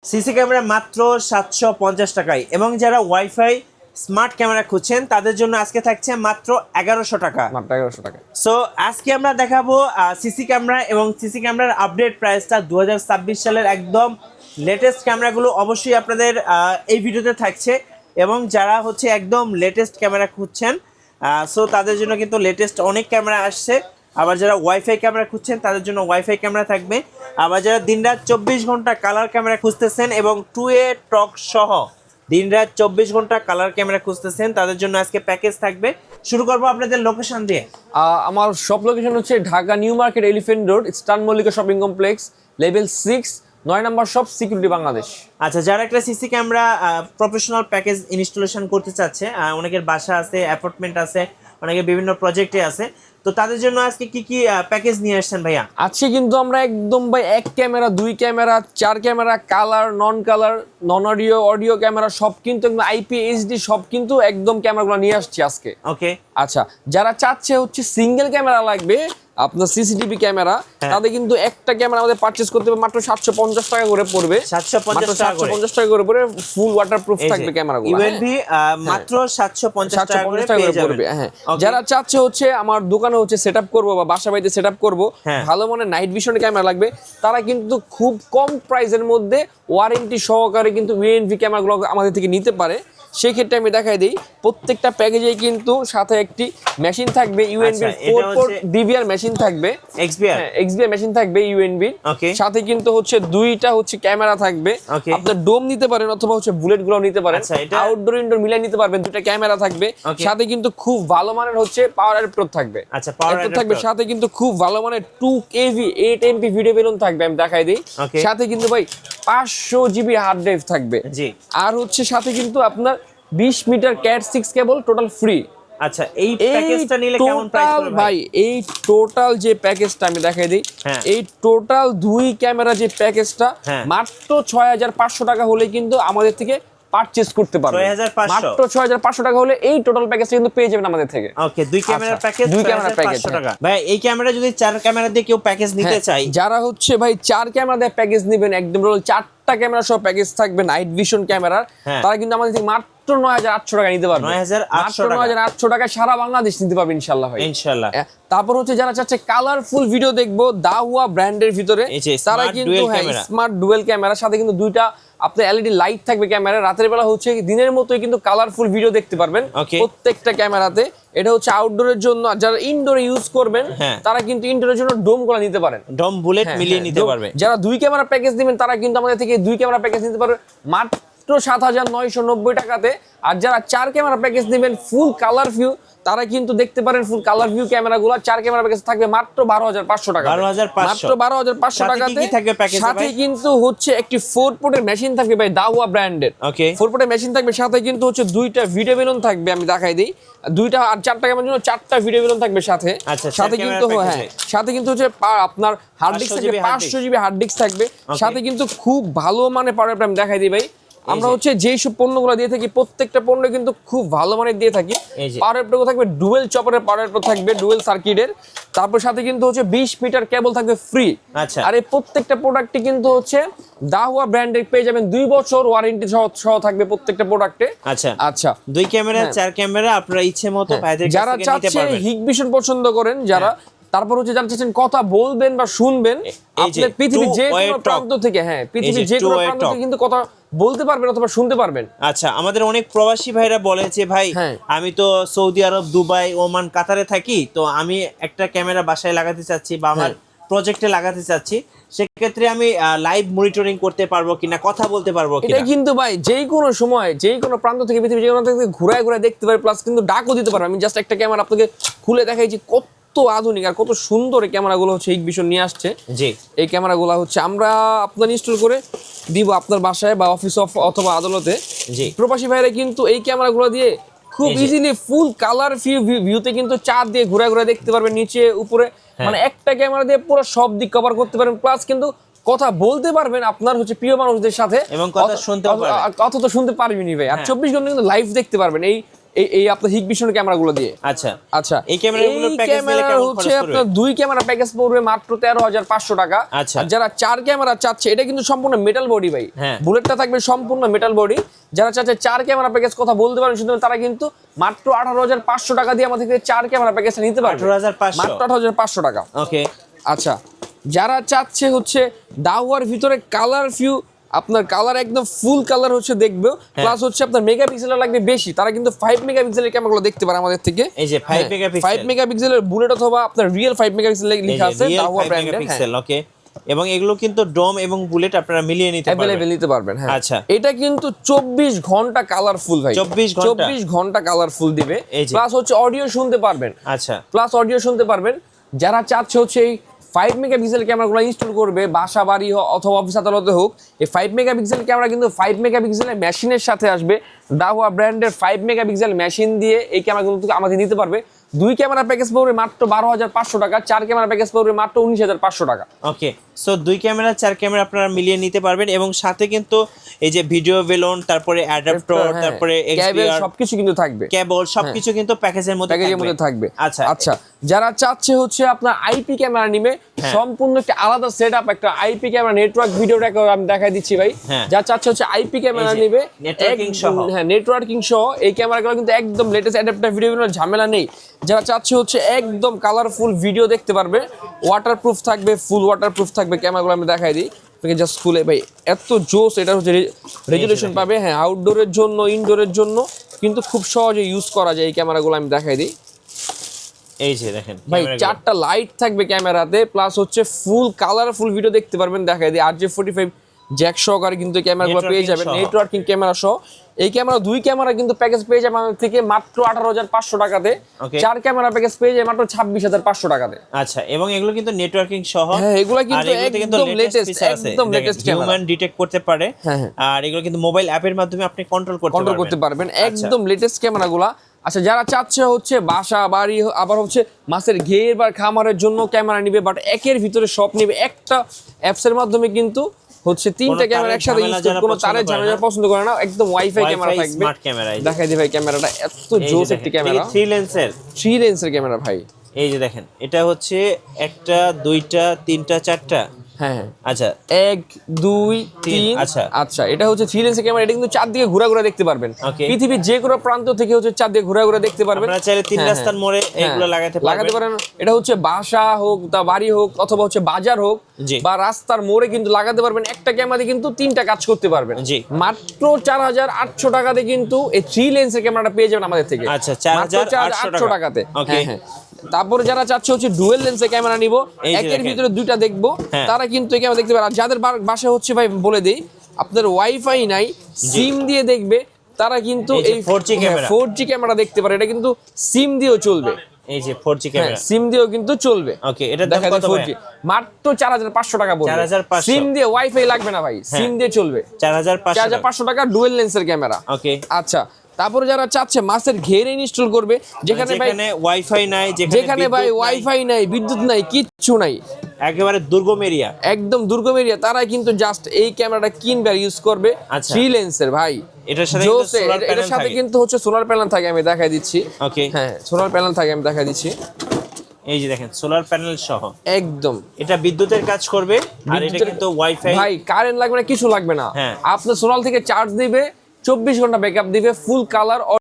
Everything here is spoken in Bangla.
সিসি ক্যামেরা মাত্র 750 টাকায় এবং যারা ওয়াইফাই স্মার্ট ক্যামেরা খুঁজছেন তাদের জন্য আজকে থাকছে মাত্র 1100 টাকা। মাত্র 1100 টাকা। সো আজকে আমরা দেখাবো সিসি ক্যামেরা এবং সিসি ক্যামেরার আপডেট প্রাইসটা 2026 সালের একদম লেটেস্ট ক্যামেরাগুলো অবশ্যই আপনাদের এই ভিডিওতে থাকছে এবং যারা হচ্ছে একদম লেটেস্ট ক্যামেরা খুঁজছেন সো তাদের জন্য কিন্তু লেটেস্ট অনেক ক্যামেরা আসছে। আবার যারা ওয়াইফাই ক্যামেরা খুঁজছেন তাদের জন্য ওয়াইফাই ক্যামেরা থাকবে। আবার যারা দিনরাত 24 ঘন্টা কালার ক্যামেরা খুঁজতেছেন এবং 2A টক সহ দিনরাত 24 ঘন্টা কালার ক্যামেরা খুঁজতেছেন তাদের জন্য আজকে প্যাকেজ থাকবে। শুরু করবো আপনাদের লোকেশন দিয়ে। আমার শপ লোকেশন হচ্ছে Dhaka new market elephant road eastern Mallika shopping complex level 6 9 নম্বর শপ সিকিউরিটি বাংলাদেশ। আচ্ছা, যারা একটা CC camera professional package installation করতে চাচ্ছে, অনেকের বাসা আছে, অ্যাপার্টমেন্ট আছে, অনেকে বিভিন্ন প্রজেক্টে আছে, তো তাদের জন্য আজকে কি কি প্যাকেজ নিয়ে আসছেন ভাইয়া? আজকে কিন্তু আমরা একদম ভাই এক ক্যামেরা, দুই ক্যামেরা, চার ক্যামেরা, কালার, নন অডিও ক্যামেরা সব কিন্তু একদম আইপি এইচডি সব কিন্তু একদম ক্যামেরাগুলো নিয়ে আসছি আজকে। ওকে, আচ্ছা, যারা চাচ্ছে হচ্ছে সিঙ্গেল ক্যামেরা লাগবে আপনার সিসিটিভি ক্যামেরা, তাদের কিন্তু একটা ক্যামেরা আমাদের পারচেজ করতে হবে মাত্র 750 টাকা করে পড়বে। 750 টাকা করে পড়বে, ফুল ওয়াটারপ্রুফ থাকবে ক্যামেরাগুলো। ইউএনভি মাত্র 750 টাকা করে পড়বে। হ্যাঁ, যারা চাচ্ছে হচ্ছে আমার দোকানে হচ্ছে সেটআপ করব বা বাসা বাড়িতে সেটআপ করব, ভালো মানের নাইট ভিশনের ক্যামেরা লাগবে, তারা কিন্তু খুব কম প্রাইসের মধ্যে ওয়ারেন্টি সহকারে কিন্তু ইউএনভি ক্যামেরাগুলো আমাদের থেকে নিতে পারে। সেই ক্ষেত্রে আমি দেখাই দিই, প্রত্যেকটা প্যাকেজে কিন্তু সাথে একটি মেশিন থাকবে ইউএনবি 4 পোর্ট ডিভিআর মেশিন থাকবে, এক্সবিআর মেশিন থাকবে ইউএনবি। সাথে কিন্তু হচ্ছে দুইটা হচ্ছে ক্যামেরা থাকবে, আপনার ডোম নিতে পারেন অথবা হচ্ছে বুলেট গুলো নিতে পারেন, আউটডোর ইনডোর মিলাই নিতে পারবেন, দুইটা ক্যামেরা থাকবে। সাথে কিন্তু খুব ভালো মানের হচ্ছে পাওয়ার অ্যাডাপ্টার থাকবে। আচ্ছা, পাওয়ার অ্যাডাপ্টার থাকবে। সাথে কিন্তু খুব ভালো মানের 2kV 8MP ভিডিও বেলুন থাকবে, আমি দেখাই দিই। সাথে কিন্তু ভাই 500 জিবি হার্ড ড্রাইভ থাকবে। আর হচ্ছে সাথে কিন্তু আপনার 20 মিটার ক্যাট 6 কেবল টোটাল ফ্রি। আচ্ছা, এই প্যাকেজটা নিলে কেমন প্রাইস পড়বে ভাই? এই টোটাল যে প্যাকেজটা আমি দেখাই দিই, এই টোটাল দুই ক্যামেরা যে প্যাকেজটা মাত্র 6500 টাকা হলে কিন্তু আমাদের থেকে পারচেজ করতে পারবেন। 6500 মাত্র 6500 টাকা হলে এই টোটাল প্যাকেজটা কিন্তু পেয়ে যাবেন আমাদের থেকে। ওকে, দুই ক্যামেরার প্যাকেজ 6500 টাকা। ভাই এই ক্যামেরা যদি চার ক্যামেরা দিয়ে কেউ প্যাকেজ নিতে চায়, যারা হচ্ছে ভাই চার ক্যামেরা দিয়ে প্যাকেজ নেবেন, একদম চারটা ক্যামেরা সহ প্যাকেজ থাকবে নাইট ভিশন ক্যামেরার, তারা কিন্তু আমাদের থেকে মাত্র 9800 টাকা নিতে পারবে। 9800 টাকা সারা বাংলাদেশ নিতে পারবে ইনশাআল্লাহ ভাই, ইনশাআল্লাহ। তারপর হচ্ছে যারা চাচ্ছে কালারফুল ভিডিও দেখবো দাহুয়া ব্র্যান্ডের ভিতরে, তারা কিন্তু স্মার্ট ডুয়েল ক্যামেরার সাথে কিন্তু দুইটা আপনার এলইডি লাইট থাকবে ক্যামেরা, রাতের বেলা হচ্ছে দিনের মতোই কিন্তু কালারফুল ভিডিও দেখতে পারবেন প্রত্যেকটা ক্যামেরাতে। এটা হচ্ছে আউটডোরের জন্য, যারা ইনডোরে ইউজ করবেন তারা কিন্তু ইনডোরের জন্য ডোম গুলো নিতে পারেন, ডোম বুলেট মিলিয়ে নিতে পারবে। যারা দুই ক্যামেরা প্যাকেজ দিবেন তারা কিন্তু আমাদের থেকে দুই ক্যামেরা প্যাকেজ নিতে পারবে মাত্র 7990 টাকাতে। আর যারা চার ক্যামেরা প্যাকেজ নেবেন ফুল কালার ভিউ, তারা কিন্তু দেখতে পারেন ফুল কালার ভিউ ক্যামেরাগুলো চার ক্যামেরা প্যাকেজ থাকবে মাত্র 12500 টাকা, মাত্র 12500 টাকাতে। সাথে কিন্তু হচ্ছে একটি 4 পোর্টের মেশিন থাকবে ভাই দাহুয়া ব্র্যান্ডের। 4 পোর্টের মেশিন থাকবে, সাথে কিন্তু হচ্ছে দুইটা ভিডিও বেলুন থাকবে, আমি দেখাই দিই। দুইটা আর চারটা ক্যামেরার জন্য চারটা ভিডিও বেলুন থাকবে সাথে। সাথে কিন্তু সাথে কিন্তু হচ্ছে আপনার হার্ড ডিস্ক থাকবে, 500 জিবি হার্ড ডিস্ক থাকবে। সাথে কিন্তু খুব ভালো মানে পাওয়ার, আমি দেখাই দিই ভাই। আমরা হচ্ছে যেই সব পণ্যগুলো দিয়ে থাকি প্রত্যেকটা পণ্য কিন্তু খুব ভালো মানের দিয়ে থাকি। পাওয়ার অ্যাডাপ্টার থাকবে ডুয়েল চপারের পাওয়ার অ্যাডাপ্টার থাকবে, ডুয়েল সার্কিটের। তারপর সাথে কিন্তু হচ্ছে 20 মিটার কেবল থাকবে ফ্রি। আর এই প্রত্যেকটা প্রোডাক্টে কিন্তু হচ্ছে দাহুয়া ব্র্যান্ডের পেয়ে যাবেন 2 বছর ওয়ারেন্টি সহ থাকবে প্রত্যেকটা প্রোডাক্টে। আচ্ছা, দুই ক্যামেরা চার ক্যামেরা আপনারা ইচ্ছে মতো যারা চাচ্ছে হিগভিশন পছন্দ করেন, যারা তারপর হচ্ছে যারা চাচ্ছেন কথা বলবেন বা শুনবেন, আপনার পৃথিবীর যে কোনো প্রান্ত থেকে, পৃথিবীর যে কোনো প্রান্ত থেকে কিন্তু কথা বলতে পারবেন অথবা শুনতে পারবেন। আচ্ছা, আমাদের অনেক প্রবাসী ভাইরা বলে যে ভাই আমি তো সৌদি আরব, দুবাই, ওমান, কাতারে থাকি, তো আমি একটা ক্যামেরা বাসায় লাগাতে চাচ্ছি বা আমার প্রজেক্টে লাগাতে চাচ্ছি, সেক্ষেত্রে আমি লাইভ মনিটরিং করতে পারবো কিনা, কথা বলতে পারবো কিনা? এটা কিন্তু ভাই যেই কোনো সময় যেই কোনো প্রান্ত থেকে পৃথিবীর যে কোনো থেকে ঘুরায় দেখতে পারে, প্লাস কিন্তু ডাকও দিতে পারবে। আমি জাস্ট একটা ক্যামেরা আপনাকে খুলে দেখাইছি কত আধুনিক আর কত সুন্দর এই ক্যামেরাগুলো হচ্ছে হিগভিশন নিয়ে আসছে। এই ক্যামেরাগুলো হচ্ছে আমরা আপনার ইনস্টল করে দিব আপনার বাসায় বা অফিস অথবা আদালতে। প্রবাসী ভাইরা কিন্তু এই ক্যামেরাগুলো দিয়ে খুব ইজিলি ফুল কালার ভিউতে কিন্তু চাঁদ দিয়ে ঘুরে দেখতে পারবেন, নিচে উপরে, মানে একটা ক্যামেরা দিয়ে পুরো সব দিক কভার করতে পারবেন। প্লাস কিন্তু কথা বলতে পারবেন আপনার হচ্ছে প্রিয় মানুষদের সাথে, এবং কথা শুনতে পারবেন, কথা তো শুনতে পারবেনই ভাই। আর 24 ঘন্টা কিন্তু লাইভ দেখতে পারবেন। এই এই আপনার হিগভিশন ক্যামেরাগুলো দিয়ে। আচ্ছা আচ্ছা এই ক্যামেরাগুলোর প্যাকেজ নিলে কেমন খরচ হচ্ছে পড়বে? আপনার 2 ক্যামেরা প্যাকেজ পড়বে মাত্র 13,500 টাকা। আচ্ছা। আর যারা 4 ক্যামেরা চাচ্ছে, এটা কিন্তু সম্পূর্ণ মেটাল বডি ভাই, হ্যাঁ। বুলেটটা থাকবে সম্পূর্ণ মেটাল বডি। যারা চাচ্ছে 4 ক্যামেরা প্যাকেজ কথা বলতে পারেন শুধু, তারা কিন্তু মাত্র 18,500 টাকা দিয়ে আমাদের থেকে 4 ক্যামেরা প্যাকেজটা নিতে পারবে। 18,500 মাত্র 18,500 টাকা। ওকে আচ্ছা, যারা চাচ্ছে হচ্ছে দাওয়ার ভিতরে কালার ফিউ, আপনার কালার একদম ফুল কালার হচ্ছে দেখবে, প্লাস হচ্ছে আপনার মেগাপিক্সেল লাগবে বেশি, তারা কিন্তু 5 মেগাপিক্সেলের ক্যামেরাগুলো দেখতে পারে আমাদের থেকে। এই যে 5 মেগাপিক্সেল 5 মেগাপিক্সেলের বুলেট অথবা আপনার রিয়েল 5 মেগাপিক্সেল লেখা আছে দাওয়া ব্র্যান্ডের। মেগাপিক্সেল ওকে, এবং এগুলো কিন্তু ডোম এবং বুলেট আপনারা মিলিয়ে নিতে পারবেন, अवेलेबल নিতে পারবেন। হ্যাঁ আচ্ছা। এটা কিন্তু 24 ঘন্টা কালারফুল ভাই, 24 ঘন্টা কালারফুল দিবে, এই যে। প্লাস হচ্ছে অডিও শুনতে পারবেন। আচ্ছা প্লাস অডিও শুনতে পারবেন। যারা চাচ্ছে হচ্ছে এই 5 মেগাপিক্সেল ক্যামেরাগুলো ইনস্টল করবে বাসা বাড়ি অথবা অফিস আদালতে হোক, এই 5 মেগাপিক্সেল ক্যামেরা কিন্তু 5 মেগাপিক্সেলের মেশিনের সাথে আসবে। দাওয়া ব্র্যান্ডের 5 মেগাপিক্সেল মেশিন দিয়ে এই ক্যামেরাগুলো আমাদের নিতে পারবে। 2 ক্যামেরা প্যাকেজ পড়বে মাত্র 12,500 টাকা, 4 ক্যামেরা প্যাকেজ পড়বে মাত্র 19,500 টাকা। ওকে, সো 2 ক্যামেরা 4 ক্যামেরা আপনারা মিলিয়ে নিতে পারবেন, এবং সাথে কিন্তু এই যে ভিডিও বেলুন, তারপরে অ্যাডাপ্টার, তারপরে কেবল XDR সবকিছু কিন্তু থাকবে, কেবল সবকিছু কিন্তু প্যাকেজের মধ্যে থাকবে। আচ্ছা আচ্ছা, যারা চাচ্ছে হচ্ছে আপনার আইপি ক্যামেরা নিবে, সম্পূর্ণ একটা আলাদা সেটআপ, একটা IP camera network video record আমি দেখাই দিচ্ছি ভাই। যারা চাচ্ছে হচ্ছে আইপি ক্যামেরা নিবে নেটওয়ার্কিং সহ, হ্যাঁ নেটওয়ার্কিং সহ, এই ক্যামেরাগুলো কিন্তু একদম লেটেস্ট অ্যাডাপ্টার ভিডিও কোনো ঝামেলা নেই। যারা চাচ্ছে হচ্ছে একদম কালারফুল ভিডিও দেখতে পারবে, ওয়াটারপ্রুফ থাকবে, ফুল ওয়াটারপ্রুফ থাকবে ক্যামেরাগুলো আমি দেখাই দিই আপনাকে জাস্ট খুলে। ভাই এত জোস, এটা হচ্ছে রেজুলেশন পাবে, হ্যাঁ আউটডোরের জন্য ইনডোরের জন্য কিন্তু খুব সহজে ইউজ করা যায় এই ক্যামেরাগুলো আমি দেখাই দিই। এই যে দেখেন ভাই 4টা লাইট থাকবে ক্যামেরাতে, প্লাস হচ্ছে ফুল কালারফুল ভিডিও দেখতে পারবেন দেখাই দিই। RJ45 জ্যাক সহকারে কিন্তু ক্যামেরাগুলো পেয়ে যাবেন, নেটওয়ার্কিং ক্যামেরা সহ। এই ক্যামেরা 2 ক্যামেরা কিন্তু প্যাকেজ পেয়ে যাবেন আমাদের থেকে মাত্র 18,500 টাকাতে। 4 ক্যামেরা প্যাকেজ পেয়ে যায় মাত্র 26,500 টাকাতে। আচ্ছা, এবং এগুলো কিন্তু নেটওয়ার্কিং সহ, হ্যাঁ এগুলো কিন্তু একদম লেটেস্ট, একদম লেটেস্ট ক্যামেরা, হিউম্যান ডিটেক্ট করতে পারে। হ্যাঁ আর এগুলো কিন্তু মোবাইল অ্যাপের মাধ্যমে আপনি কন্ট্রোল করতে পারবেন, একদম লেটেস্ট ক্যামেরাগুলো। আচ্ছা, যারা চাচ্ছে হচ্ছে বাসা বাড়ি আবার হচ্ছে মাছের ঘের বা খামারের জন্য ক্যামেরা নিবে, বাট একের ভিতরে সব নিবে, একটা অ্যাপসের মাধ্যমে কিন্তু হচ্ছে 3টা ক্যামেরা একসাথে ইউজ করতে, কোনো তারের ঝামেলা পছন্দ করে না, একদম ওয়াইফাই ক্যামেরা থাকবে। স্মার্ট ক্যামেরা দেখাই দিই ভাই, ক্যামেরাটা এত জোস একটি ক্যামেরা, 3 লেন্সের ক্যামেরা ভাই। এই যে দেখেন, এটা হচ্ছে 1টা 2টা 3টা 4টা, হ্যাঁ আচ্ছা 1 2 3, আচ্ছা আচ্ছা এটা হচ্ছে 3 লেন্সের ক্যামেরা। এটা কিন্তু চারদিকে ঘোরা দেখতে পারবেন, পৃথিবীর যে কোনো প্রান্ত থেকে হচ্ছে চারদিকে ঘোরা দেখতে পারবেন। আপনারা চাইলে 3 রাস্তার মোড়ে এগুলো লাগাতে পারেন। এটা হচ্ছে বাসা হোক তা বাড়ি হোক অথবা হচ্ছে বাজার হোক বা রাস্তার মোড়ে কিন্তু লাগাতে পারবেন। একটা ক্যামেরাতে কিন্তু 3টা কাজ করতে পারবেন। মাত্র 4,800 টাকাতে কিন্তু এই 3 লেন্সের ক্যামেরাটা পেয়ে যাবেন আমাদের থেকে। আচ্ছা 4,800 টাকাতে। ওকে, তারপরে যারা চাচ্ছে হচ্ছে ডুয়েল লেন্সের ক্যামেরা নিব, একের ভিতরে 2টা দেখবো, তারা কিন্তু এই ক্যামেরা দেখতে পারে। আর যাদের বাসা হচ্ছে ভাই বলে দেই আপনাদের ওয়াইফাই নাই, সিম দিয়ে দেখবে, তারা কিন্তু এই 4G ক্যামেরা দেখতে পারে। এটা কিন্তু সিম দিয়েও চলবে, এই যে 4G ক্যামেরা সিম দিয়েও কিন্তু চলবে। ওকে, এটা দাম কত ভাই? 4G মাত্র 4,500 টাকা পড়বে। 4,500, সিম দিয়ে ওয়াইফাই লাগবে না ভাই, সিম দিয়ে চলবে। 4,500 টাকা ডুয়েল লেন্সের ক্যামেরা। ওকে, আচ্ছা তারপরে যারা চাচ্ছে মাছের ঘের ইনস্টল করবে, যেখানে ভাই ওয়াইফাই নাই, যেখানে ভাই ওয়াইফাই নাই, বিদ্যুৎ নাই, কিচ্ছু নাই, একেবারে দুর্গম এরিয়া, একদম দুর্গম এরিয়া, তারাই কিন্তু জাস্ট এই ক্যামেরাটা কিনবে আর ইউজ করবে। 3 লেন্সের ভাই, এটার সাথে কিন্তু হচ্ছে সোলার প্যানেল থাকে, আমি দেখাই দিচ্ছি। ওকে, হ্যাঁ সোলার প্যানেল থাকে, আমি দেখাই দিচ্ছি। এই যে দেখেন সোলার প্যানেল সহ, একদম এটা বিদ্যুতের কাজ করবে, আর এটা কিন্তু ওয়াইফাই, ভাই কারেন্ট লাগবে না, কিছু লাগবে না, হ্যাঁ আপনার সোলার থেকে চার্জ দিবে, 24 ঘন্টা ব্যাকআপ দিবে, ফুল কালার